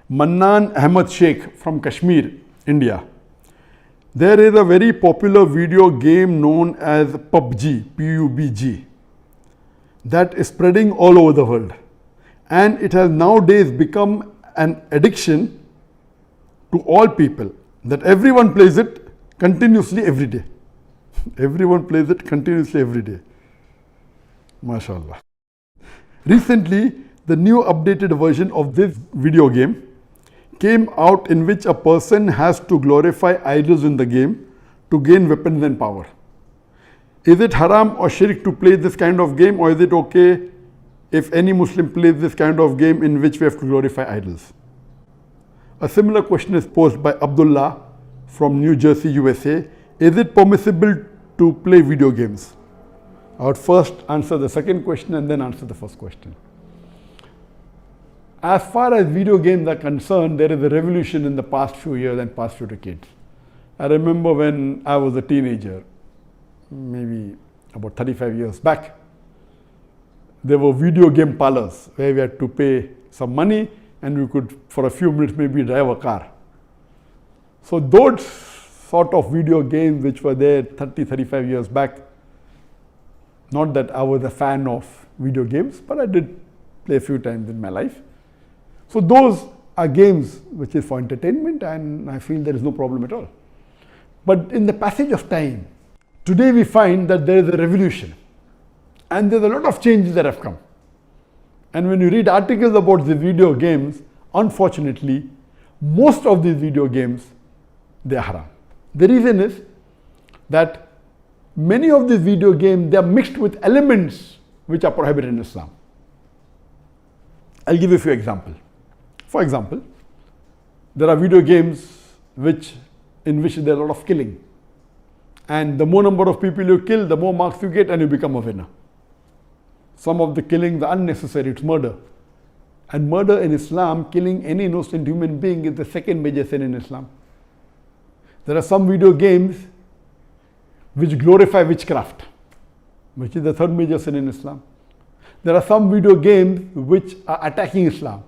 Mannan Ahmad Sheikh from Kashmir, India. There is a very popular video game known as PUBG, PUBG, that is spreading all over the world. And it has nowadays become an addiction to all people, that everyone plays it continuously every day. Everyone plays it continuously every day. MashaAllah. Recently, the new updated version of this video game came out, in which a person has to glorify idols in the game to gain weapons and power. Is it haram or shirk to play this kind of game, or is it okay if any Muslim plays this kind of game in which we have to glorify idols? A similar question is posed by Abdullah from New Jersey, USA. Is it permissible to play video games? I would first answer the second question and then answer the first question. As far as video games are concerned, there is a revolution in the past few years and past few decades. I remember when I was a teenager, maybe about 35 years back, there were video game parlors where we had to pay some money and we could, for a few minutes, maybe drive a car. So those sort of video games which were there 30, 35 years back, not that I was a fan of video games, but I did play a few times in my life. So those are games which is for entertainment, and I feel there is no problem at all. But in the passage of time, today we find that there is a revolution and there's a lot of changes that have come. And when you read articles about the video games, unfortunately, most of these video games, they are haram. The reason is that many of these video games, they are mixed with elements which are prohibited in Islam. I'll give you a few examples. For example, there are video games in which there is a lot of killing. And the more number of people you kill, the more marks you get and you become a winner. Some of the killings are unnecessary, it's murder. And murder in Islam, killing any innocent human being, is the second major sin in Islam. There are some video games which glorify witchcraft, which is the third major sin in Islam. There are some video games which are attacking Islam.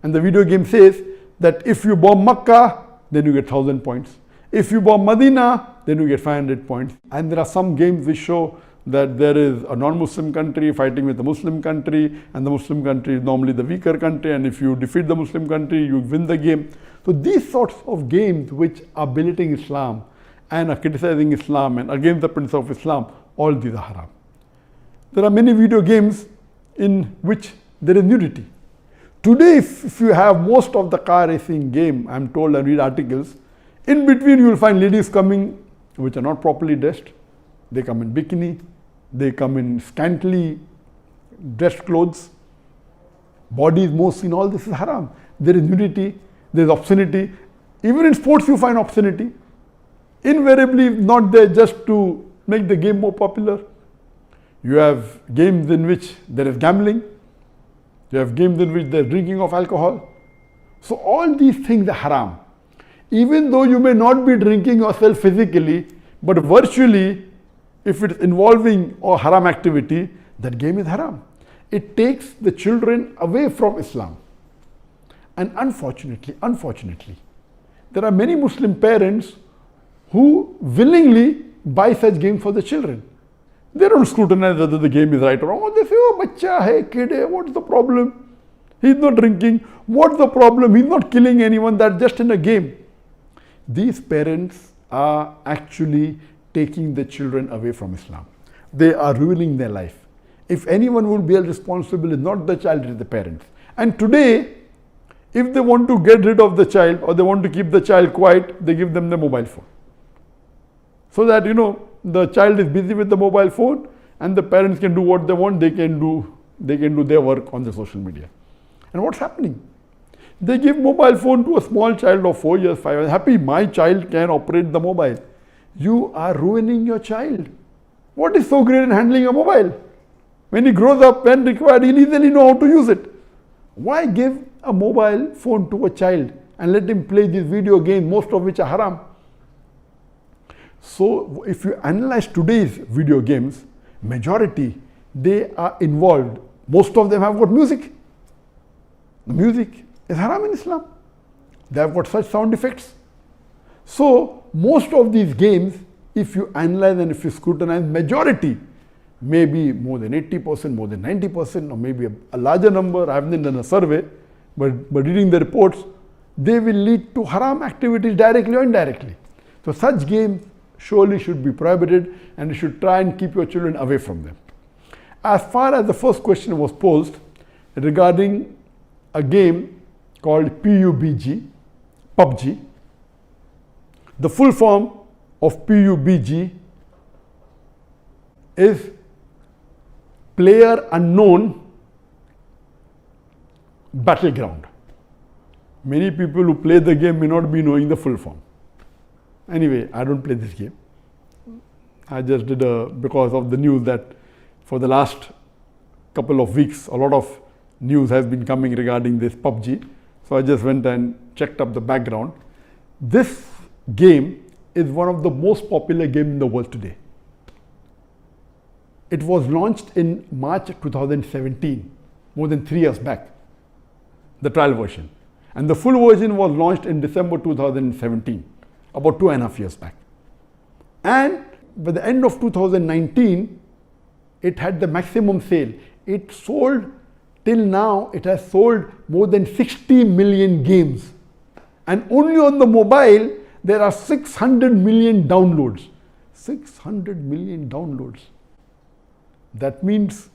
And the video game says that if you bomb Makkah, then you get 1,000 points. If you bomb Medina, then you get 500 points. And there are some games which show that there is a non-Muslim country fighting with a Muslim country, and the Muslim country is normally the weaker country, and if you defeat the Muslim country, you win the game. So these sorts of games which are belittling Islam and are criticizing Islam and against the principle of Islam, all these are haram. There are many video games in which there is nudity. Today, if you have most of the car racing game, I'm told, and read articles, in between you will find ladies coming which are not properly dressed. They come in bikini, they come in scantily dressed clothes, bodies more seen, all this is haram. There is nudity, there is obscenity. Even in sports you find obscenity. Invariably not there just to make the game more popular. You have games in which there is gambling. You have games in which there is drinking of alcohol. So all these things are haram. Even though you may not be drinking yourself physically, but virtually, if it is involving a haram activity, that game is haram. It takes the children away from Islam. And unfortunately, there are many Muslim parents who willingly buy such games for the children. They don't scrutinize whether the game is right or wrong. They say, oh, bacha hai, kid hai, what's the problem? He's not drinking. What's the problem? He's not killing anyone. That's just in a game. These parents are actually taking the children away from Islam. They are ruining their life. If anyone will be responsible, it's not the child, it's the parents. And today, if they want to get rid of the child or they want to keep the child quiet, they give them the mobile phone. So that, the child is busy with the mobile phone and the parents can do what they want, they can do their work on the social media. And what's happening? They give mobile phone to a small child of 4 years, 5 years. Happy, my child can operate the mobile. You are ruining your child. What is so great in handling a mobile? When he grows up, when required, he'll easily know how to use it. Why give a mobile phone to a child and let him play these video games, most of which are haram? So if you analyze today's video games, majority, they are involved. Most of them have got music. The music is haram in Islam. They have got such sound effects. So most of these games, if you analyze and if you scrutinize, majority, maybe more than 80%, more than 90%, or maybe a larger number, I haven't done a survey, but reading the reports, they will lead to haram activities directly or indirectly. So such games surely should be prohibited, and you should try and keep your children away from them. As far as the first question was posed regarding a game called PUBG, the full form of PUBG is Player Unknown Battleground. Many people who play the game may not be knowing the full form. Anyway, I don't play this game. I just did because of the news that for the last couple of weeks, a lot of news has been coming regarding this PUBG. So I just went and checked up the background. This game is one of the most popular games in the world today. It was launched in March 2017, more than 3 years back, the trial version. And the full version was launched in December 2017, about 2.5 years back. And by the end of 2019, it had the maximum sale. It sold, till now, it has sold more than 60 million games. And only on the mobile, there are 600 million downloads. 600 million downloads. That means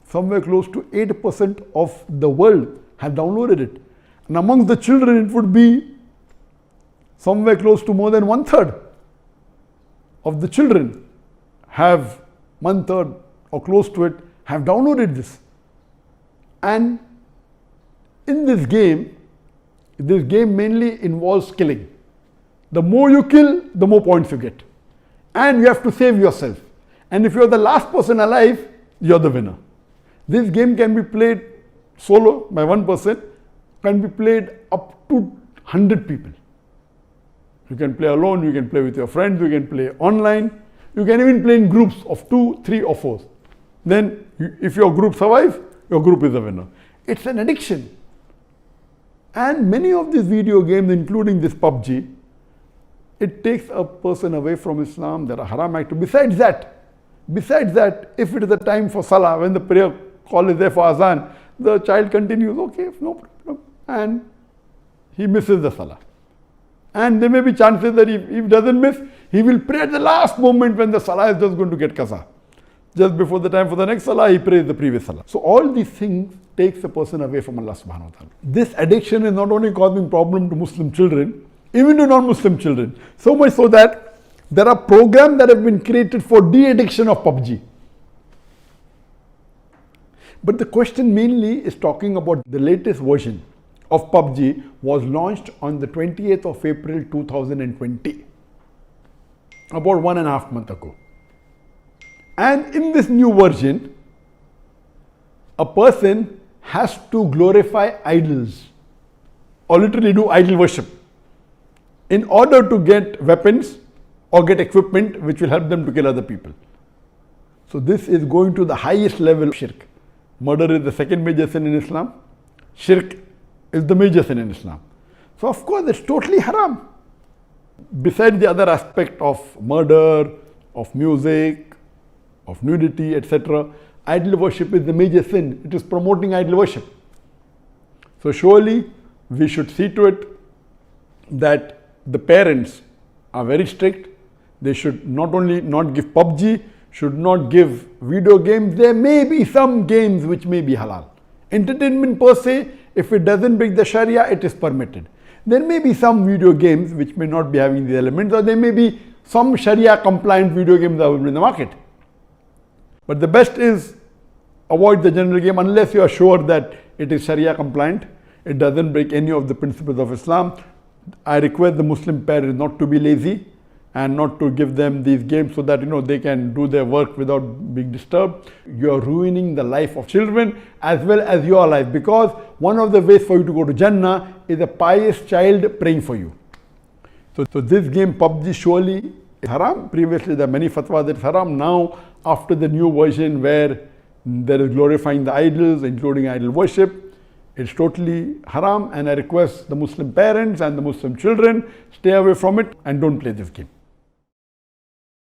somewhere close to 8% of the world have downloaded it. And amongst the children, it would be somewhere close to more than 1/3 of the children have 1/3 or close to it have downloaded this. And in this game mainly involves killing. The more you kill, the more points you get. And you have to save yourself. And if you're the last person alive, you're the winner. This game can be played solo by one person, can be played up to 100 people. You can play alone, you can play with your friends, you can play online, you can even play in groups of 2, 3 or 4. Then if your group survives, your group is the winner. It's an addiction. And many of these video games, including this PUBG, it takes a person away from Islam. There are haram activities. Besides that, if it is the time for Salah, when the prayer call is there for Azan, the child continues, okay, no problem. And he misses the Salah. And there may be chances that if he doesn't miss, he will pray at the last moment when the Salah is just going to get qaza. Just before the time for the next Salah, he prays the previous Salah. So all these things takes a person away from Allah subhanahu wa ta'ala. This addiction is not only causing problem to Muslim children, even to non-Muslim children. So much so that there are programs that have been created for de-addiction of PUBG. But the question mainly is talking about the latest version of PUBG was launched on the 28th of April 2020, about 1.5 months ago. And in this new version, a person has to glorify idols or literally do idol worship in order to get weapons or get equipment which will help them to kill other people. So this is going to the highest level of shirk. Murder is the second major sin in Islam. Shirk is the major sin in Islam. So of course it's totally haram. Besides the other aspect of murder, of music, of nudity, etc., idol worship is the major sin. It is promoting idol worship. So surely we should see to it that the parents are very strict. They should not only not give PUBG, should not give video games. There may be some games which may be halal. Entertainment per se, if it doesn't break the Sharia, it is permitted. There may be some video games which may not be having the elements, or there may be some Sharia compliant video games available in the market. But the best is avoid the general game unless you are sure that it is Sharia compliant. It doesn't break any of the principles of Islam. I request the Muslim parents not to be lazy and not to give them these games so that they can do their work without being disturbed. You are ruining the life of children as well as your life, because one of the ways for you to go to Jannah is a pious child praying for you. So this game PUBG surely is haram. Previously there are many fatwas that it's haram. Now after the new version where there is glorifying the idols, including idol worship, It's totally haram, and I request the Muslim parents and the Muslim children, stay away from it and don't play this game.